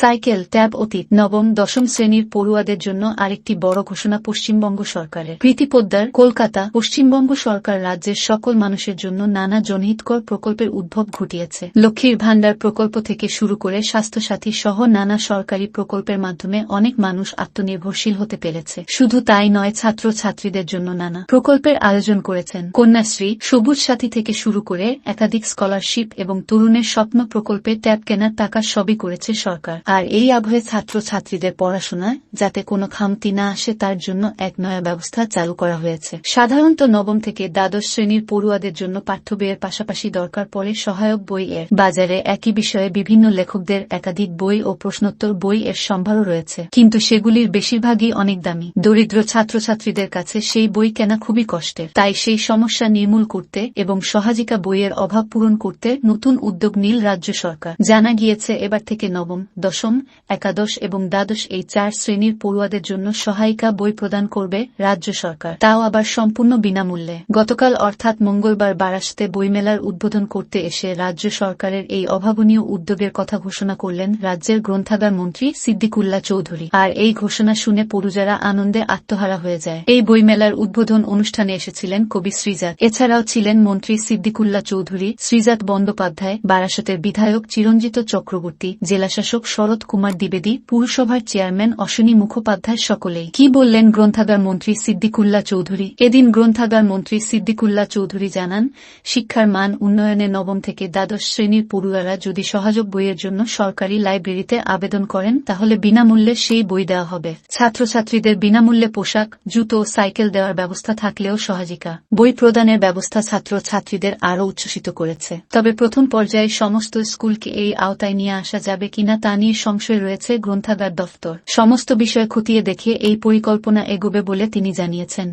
Cycle, tab অতীত নবম দশম শ্রেণীর পড়ুয়াদের জন্য আরেকটি বড় ঘোষণা পশ্চিমবঙ্গ সরকারের। প্রীতি পোদ্দার, কলকাতা। পশ্চিমবঙ্গ সরকার রাজ্যের সকল মানুষের জন্য নানা জনহিতকর প্রকল্পের উদ্ভব ঘটিয়েছে। লক্ষ্মীর ভাণ্ডার প্রকল্প থেকে শুরু করে স্বাস্থ্যসাথী সহ নানা সরকারি প্রকল্পের মাধ্যমে অনেক মানুষ আত্মনির্ভরশীল হতে পেরেছে। শুধু তাই নয়, ছাত্র ছাত্রীদের জন্য নানা প্রকল্পের আয়োজন করেছেন। কন্যাশ্রী, সবুজ সাথী থেকে শুরু করে একাধিক স্কলারশিপ এবং তরুণের স্বপ্ন প্রকল্পে ট্যাব কেনার টাকা সবই করেছে সরকার। আর এই আবহে ছাত্র ছাত্রীদের পড়াশোনায় যাতে কোনো খামতি না আসে তার জন্য এক নয়া ব্যবস্থা চালু করা হয়েছে। সাধারণত নবম থেকে দ্বাদশ শ্রেণীর পড়ুয়াদের জন্য পাঠ্য বইয়ের পাশাপাশি দরকার পড়ে সহায়ক বই এর। বাজারে একই বিষয়ে বিভিন্ন লেখকদের একাধিক বই ও প্রশ্নোত্তর বই এর সম্ভারও রয়েছে, কিন্তু সেগুলির বেশিরভাগই অনেক দামি। দরিদ্র ছাত্রছাত্রীদের কাছে সেই বই কেনা খুবই কষ্টের। তাই সেই সমস্যা নির্মূল করতে এবং সহায়িকা বইয়ের অভাব পূরণ করতে নতুন উদ্যোগ নিল রাজ্য সরকার। জানা গিয়েছে, এবার থেকে নবম, দশম, একাদশ এবং দ্বাদশ এই 4 শ্রেণীর পড়ুয়াদের জন্য সহায়িকা বই প্রদান করবে রাজ্য সরকার, তাও আবার সম্পূর্ণ বিনামূল্যে। গতকাল অর্থাৎ মঙ্গলবার বারাসতে বইমেলার উদ্বোধন করতে এসে রাজ্য সরকারের এই অভাবনীয় উদ্যোগের কথা ঘোষণা করলেন রাজ্যের গ্রন্থাগার মন্ত্রী সিদ্দিকুল্লাহ চৌধুরী। আর এই ঘোষণা শুনে পড়ুয়ারা আনন্দে আত্মহারা হয়ে যায়। এই বইমেলার উদ্বোধন অনুষ্ঠানে এসেছিলেন কবি শ্রীজাত। এছাড়াও ছিলেন মন্ত্রী সিদ্দিকুল্লাহ চৌধুরী, শ্রীজাত বন্দ্যোপাধ্যায়, বারাসতের বিধায়ক চিরঞ্জিত চক্রবর্তী, জেলাশাসক শরৎ কুমার দ্বিবেদী, পুরসভার চেয়ারম্যান অশ্বিনী মুখোপাধ্যায়, সকলেই। কি বললেন গ্রন্থাগার মন্ত্রী সিদ্দিকুল্লাহ চৌধুরী? এদিন গ্রন্থাগার মন্ত্রী সিদ্দিকুল্লাহ চৌধুরী জানান, শিক্ষার মান উন্নয়নে নবম থেকে দ্বাদশ শ্রেণীর পড়ুয়ারা যদি সহায়ক বইয়ের জন্য সরকারি লাইব্রেরিতে আবেদন করেন তাহলে বিনামূল্যে সেই বই দেওয়া হবে। ছাত্রছাত্রীদের বিনামূল্যে পোশাক, জুতো, সাইকেল দেওয়ার ব্যবস্থা থাকলেও সহায়িকা বই প্রদানের ব্যবস্থা ছাত্র ছাত্রীদের আরও উচ্ছ্বসিত করেছে। তবে প্রথম পর্যায়ে সমস্ত স্কুলকে এই আওতায় নিয়ে আসা যাবে কিনা তা নিয়ে সংশয় রয়েছে গ্রন্থাগার দফতর। সমস্ত বিষয় খতিয়ে দেখে এই পরিকল্পনা এগোবে বলে তিনি জানিয়েছেন।